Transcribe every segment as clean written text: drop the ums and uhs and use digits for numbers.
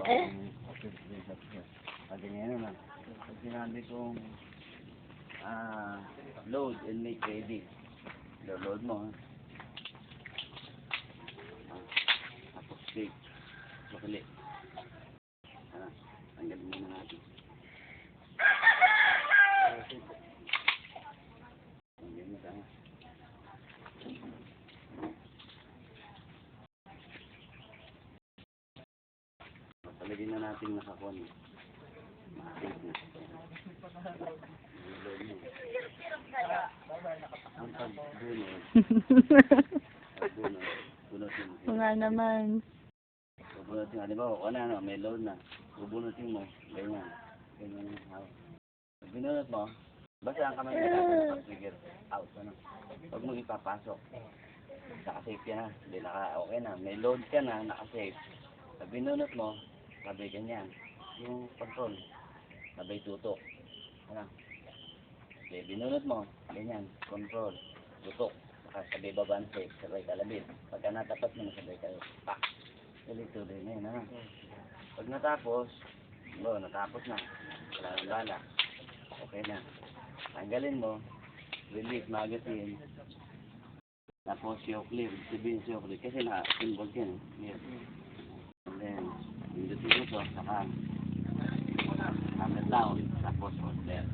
Pag ganyan naman. Pag sinabi kong load and make ready. Load mo. Tapos click. Makali. Tanggalin muna natin. Tanggalin mo sana. Palagay na natin nakakon. Makasave na. Load mo. Ang pagbunod. Bunutin mo. Nga naman. Bubunutin mo. Di ba, may load na. Bubunutin mo. Ganyan. Ganyan yung house. Pag binunot mo, basta ang kamay na pag-trigger out. Huwag mo ipapasok. Naka-save ka na. Hindi okay na. May load ka na, naka-save. Pag binunot mo, sabay ganyan. Yung control. Sabay tutok. Okay, binunot mo, ganyan. Control. Tutok. Sabay babaan save. Sabay kalabit. Pagka natapat mo, sabay kayo. Pak! Tuloy-tuloy na yun. Pag natapos na. Wala nang bala. Okay na. Tanggalin mo. Release magazine. Tapos yung clip. Sabihin siya clip. Kasi na-involve yan. Yes. And then, pindutin mo ito. Saka, hammer down. Tapos, order.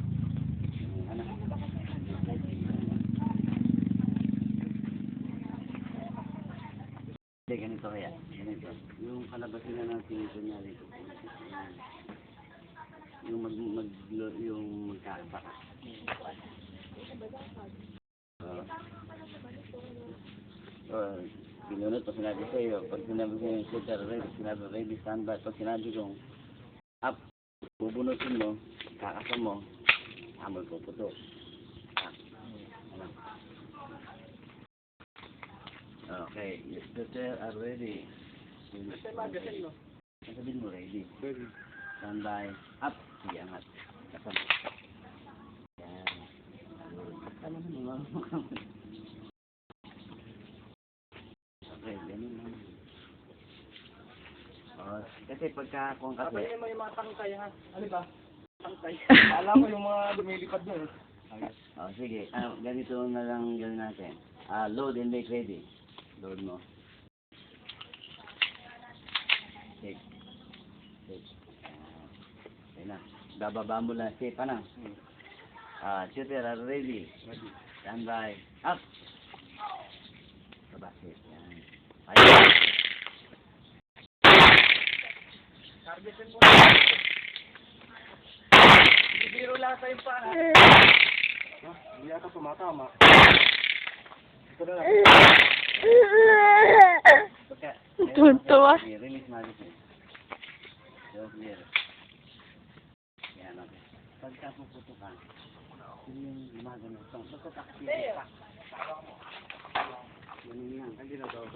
Hindi, ganito kaya. Ganito. Yung kalabasin na natin ito niya dito. Yung magkakabaka. Pinunod ko sinabi sa iyo. Pag sinabi ko yung shooter ready, sinabi ready, standby. Pag sinabi kong up, bubunutin mo, kakasam mo, hamon ko puto. Okay, your shooter are ready. Sabihin mo ready. Standby, up, sige angat. Kasam. Yan. Ano naman mo? Okay, ganun lang. Kasi pagka kung kasi... Kapag mo yung mga tangkay ha? Ano ba? Tangkay. Alam mo yung mga lumilipad doon. Sige. Ganito na lang gawin natin. Load and make ready. Load mo. Take. Okay na. Bababa mo lang. Safe pa na. Shooter are ready. Standby. Up. Baba. Safe. Yan. Ayun. Targetin mo na. Biro lang sa yung paa. Hindi yata tumatama. Ito na lang. Tuntua. Release magazine. So, clear. Yan, okay. Pagka puputukan, yung gumagano. Basta taksi. Ganun yan. Hindi na daw.